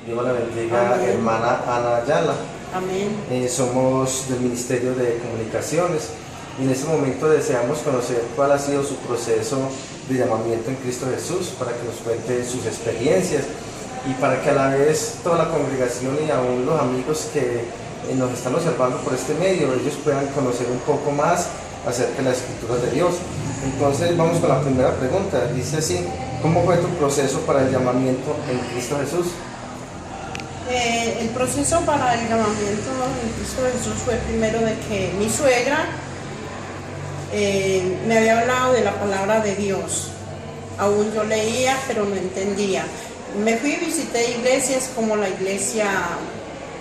Dios la bendiga, Amén. hermana Ana Ayala. Amén. Somos del Ministerio de Comunicaciones y en este momento deseamos conocer cuál ha sido su proceso de llamamiento en Cristo Jesús, para que nos cuente sus experiencias y para que a la vez toda la congregación y aún los amigos que nos están observando por este medio, ellos puedan conocer un poco más acerca de las Escrituras de Dios. Entonces vamos con la primera pregunta. Dice así: ¿cómo fue tu proceso para el llamamiento en Cristo Jesús? El proceso para el llamamiento en Cristo Jesús fue primero de que mi suegra me había hablado de la palabra de Dios. Aún yo leía, pero no entendía. Me fui y visité iglesias como la iglesia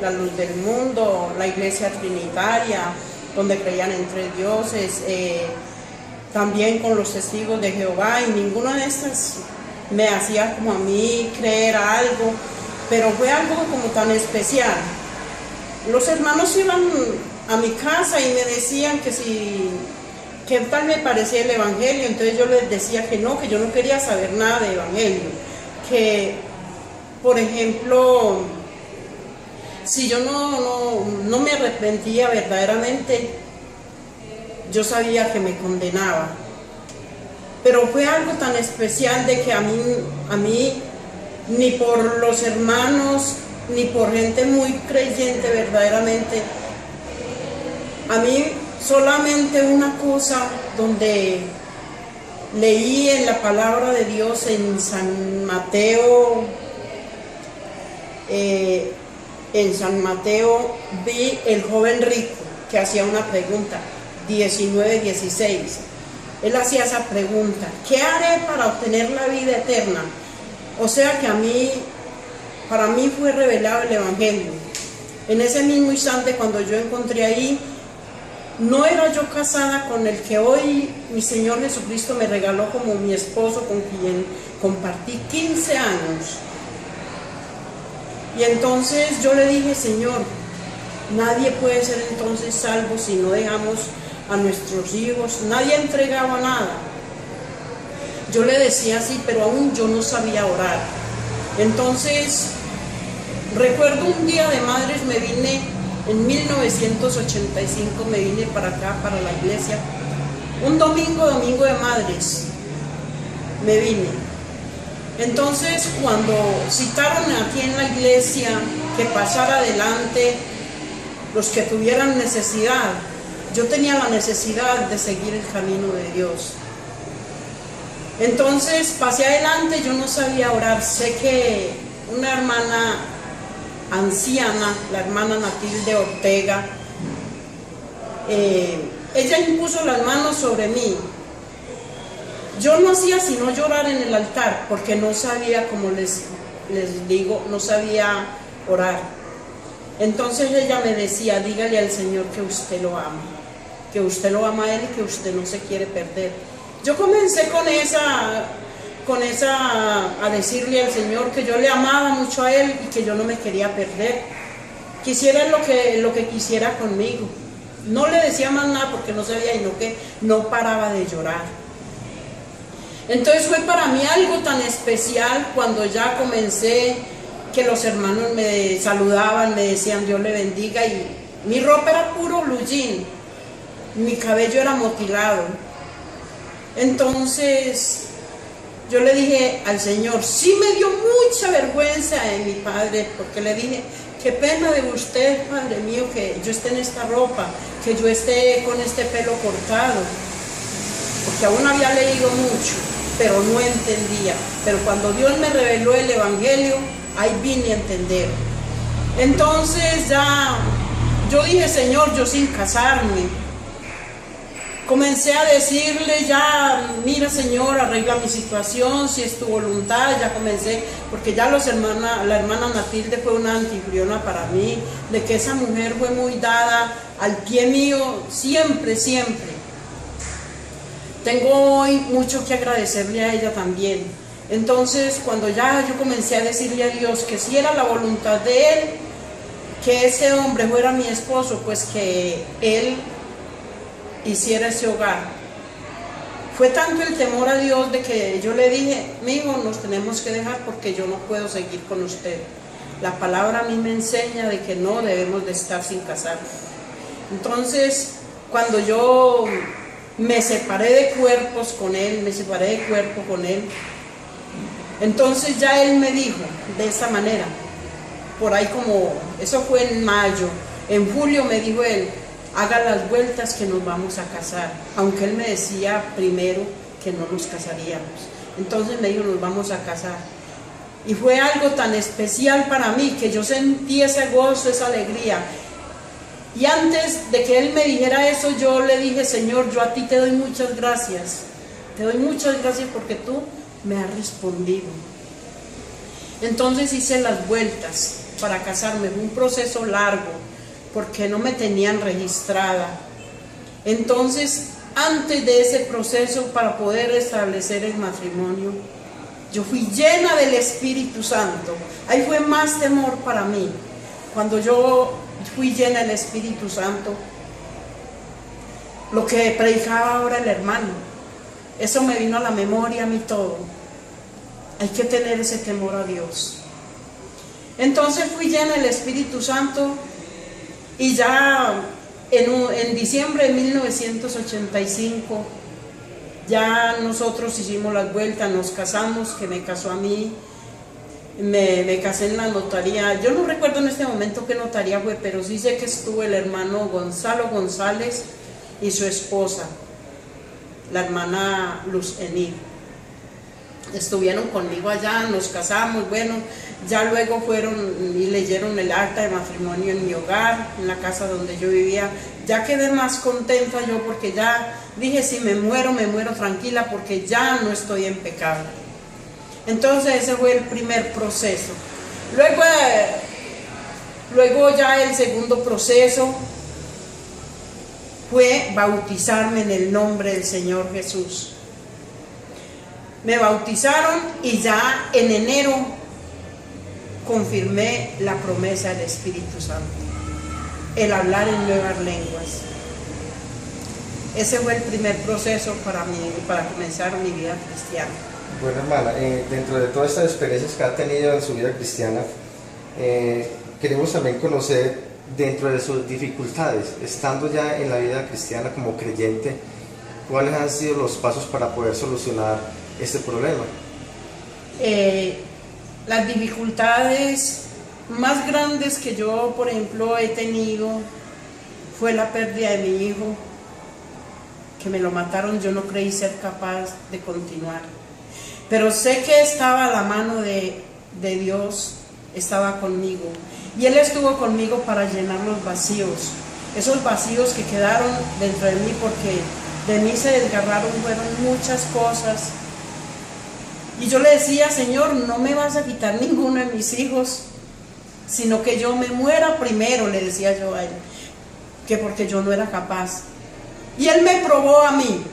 La Luz del Mundo, la iglesia Trinitaria, donde creían en tres dioses, también con los testigos de Jehová, y ninguna de estas me hacía como a mí creer algo, pero fue algo como tan especial. Los hermanos iban a mi casa y me decían que tal me parecía el evangelio, entonces yo les decía que yo no quería saber nada de evangelio, que por ejemplo, si yo no me arrepentía verdaderamente, yo sabía que me condenaba. Pero fue algo tan especial de que a mí ni por los hermanos, ni por gente muy creyente verdaderamente, a mí solamente una cosa donde leí en la palabra de Dios en San Mateo, vi el joven rico que hacía una pregunta, 19:16. Él hacía esa pregunta: ¿qué haré para obtener la vida eterna? O sea que para mí fue revelado el evangelio. En ese mismo instante, cuando yo encontré ahí, no era yo casada con el que hoy mi Señor Jesucristo me regaló como mi esposo, con quien compartí 15 años. Y entonces yo le dije: Señor, nadie puede ser entonces salvo si no dejamos a nuestros hijos. Nadie entregaba nada. Yo le decía así, pero aún yo no sabía orar. Entonces, recuerdo un día de madres, me vine en 1985, me vine para acá, para la iglesia. Un domingo de madres, me vine. Entonces, cuando citaron aquí en la iglesia que pasara adelante los que tuvieran necesidad, yo tenía la necesidad de seguir el camino de Dios. Entonces pasé adelante, yo no sabía orar. Sé que una hermana anciana, la hermana Matilde Ortega, ella impuso las manos sobre mí. Yo no hacía sino llorar en el altar, porque no sabía, como les digo, no sabía orar. Entonces ella me decía: dígale al Señor que usted lo ama, que usted lo ama a Él y que usted no se quiere perder. Yo comencé a decirle al Señor que yo le amaba mucho a Él y que yo no me quería perder. Quisiera lo que quisiera conmigo. No le decía más nada porque no sabía, y que no paraba de llorar. Entonces fue para mí algo tan especial cuando ya comencé, que los hermanos me saludaban, me decían Dios le bendiga, y mi ropa era puro blue jean, mi cabello era motilado. Entonces yo le dije al Señor, sí me dio mucha vergüenza de mi padre, porque le dije: qué pena de usted, Padre mío, que yo esté en esta ropa, que yo esté con este pelo cortado, porque aún había leído mucho, pero no entendía. Pero cuando Dios me reveló el evangelio, ahí vine a entender. Entonces ya yo dije: Señor, yo sin casarme, comencé a decirle ya: mira, Señor, arregla mi situación, si es tu voluntad. Ya comencé, porque ya la hermana Matilde fue una anfitriona para mí, de que esa mujer fue muy dada al pie mío, siempre, siempre. Tengo hoy mucho que agradecerle a ella también. Entonces, cuando ya yo comencé a decirle a Dios que si era la voluntad de Él, que ese hombre fuera mi esposo, pues que Él hiciera ese hogar. Fue tanto el temor a Dios de que yo le dije: mi hijo, nos tenemos que dejar porque yo no puedo seguir con usted. La palabra a mí me enseña de que no debemos de estar sin casar. Entonces, cuando yo me separé de cuerpos con él, entonces ya él me dijo de esta manera, por ahí como, eso fue en mayo, en julio me dijo él, haga las vueltas que nos vamos a casar, aunque él me decía primero que no nos casaríamos. Entonces me dijo, nos vamos a casar. Y fue algo tan especial para mí, que yo sentí ese gozo, esa alegría. Y antes de que él me dijera eso, yo le dije, Señor, yo a ti te doy muchas gracias. Te doy muchas gracias porque tú me has respondido. Entonces hice las vueltas para casarme. Fue un proceso largo, porque no me tenían registrada. Entonces, antes de ese proceso, para poder establecer el matrimonio, yo fui llena del Espíritu Santo. Ahí fue más temor para mí. Cuando yo fui llena del Espíritu Santo, lo que predicaba ahora el hermano, eso me vino a la memoria a mí todo. Hay que tener ese temor a Dios. Entonces fui llena del Espíritu Santo y ya en diciembre de 1985 ya nosotros hicimos las vueltas, nos casamos, que me casó a mí, me casé en la notaría. Yo no recuerdo en este momento qué notaría fue, pero sí sé que estuvo el hermano Gonzalo González y su esposa, la hermana Luz Enid. Estuvieron conmigo allá, nos casamos, bueno, ya luego fueron y leyeron el acta de matrimonio en mi hogar, en la casa donde yo vivía. Ya quedé más contenta yo porque ya dije, si me muero tranquila porque ya no estoy en pecado. Entonces ese fue el primer proceso. Luego ya el segundo proceso fue bautizarme en el nombre del Señor Jesús. Me bautizaron y ya en enero confirmé la promesa del Espíritu Santo, el hablar en nuevas lenguas. Ese fue el primer proceso para mí, para comenzar mi vida cristiana. Bueno, hermana, dentro de todas estas experiencias que ha tenido en su vida cristiana, queremos también conocer, dentro de sus dificultades, estando ya en la vida cristiana como creyente, ¿cuáles han sido los pasos para poder solucionar este problema? Las dificultades más grandes que yo, por ejemplo, he tenido fue la pérdida de mi hijo, que me lo mataron. Yo no creí ser capaz de continuar, pero sé que estaba a la mano de Dios, estaba conmigo, y Él estuvo conmigo para llenar los vacíos, esos vacíos que quedaron dentro de mí, porque de mí se desgarraron, fueron muchas cosas. Y yo le decía, Señor, no me vas a quitar ninguno de mis hijos, sino que yo me muera primero, le decía yo a Él, que porque yo no era capaz. Y Él me probó a mí,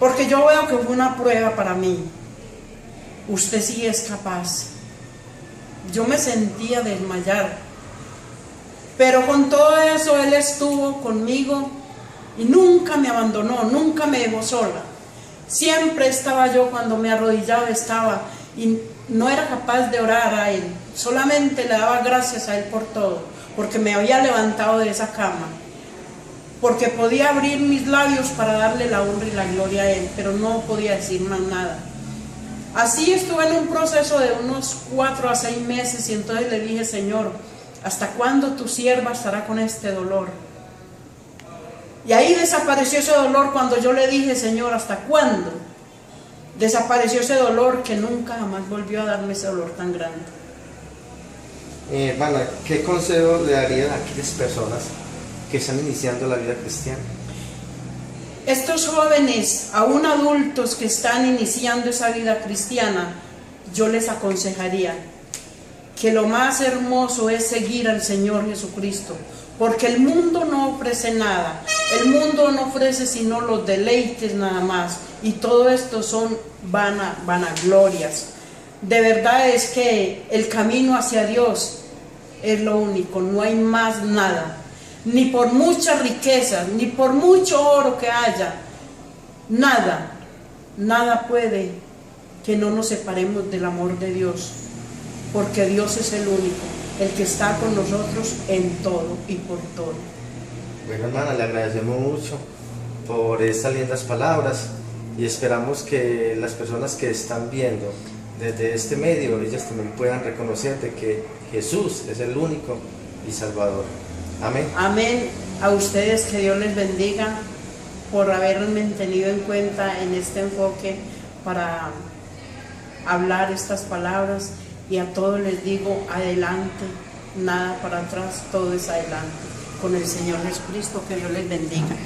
porque yo veo que fue una prueba para mí. Usted sí es capaz. Yo me sentía desmayar, pero con todo eso Él estuvo conmigo y nunca me abandonó, nunca me dejó sola. Siempre estaba yo, cuando me arrodillaba estaba, y no era capaz de orar a Él, solamente le daba gracias a Él por todo, porque me había levantado de esa cama, porque podía abrir mis labios para darle la honra y la gloria a Él, pero no podía decir más nada. Así estuve en un proceso de unos 4 a 6 meses, y entonces le dije, Señor, ¿hasta cuándo tu sierva estará con este dolor? Y ahí desapareció ese dolor. Cuando yo le dije, Señor, ¿hasta cuándo? Desapareció ese dolor, que nunca jamás volvió a darme ese dolor tan grande. Hermana, ¿qué consejo le darían a aquellas personas que están iniciando la vida cristiana? Estos jóvenes, aún adultos que están iniciando esa vida cristiana, yo les aconsejaría que lo más hermoso es seguir al Señor Jesucristo, porque el mundo no ofrece nada, el mundo no ofrece sino los deleites nada más, y todo esto son vanaglorias. De verdad es que el camino hacia Dios es lo único, no hay más nada, ni por muchas riquezas, ni por mucho oro que haya, nada puede que no nos separemos del amor de Dios, porque Dios es el único, el que está con nosotros en todo y por todo. Bueno, hermana, le agradecemos mucho por estas lindas palabras y esperamos que las personas que están viendo desde este medio, ellas también puedan reconocer de que Jesús es el único y Salvador. Amén. Amén. A ustedes, que Dios les bendiga por haberme tenido en cuenta en este enfoque para hablar estas palabras, y a todos les digo, adelante, nada para atrás, todo es adelante. Con el Señor Jesucristo, que Dios les bendiga.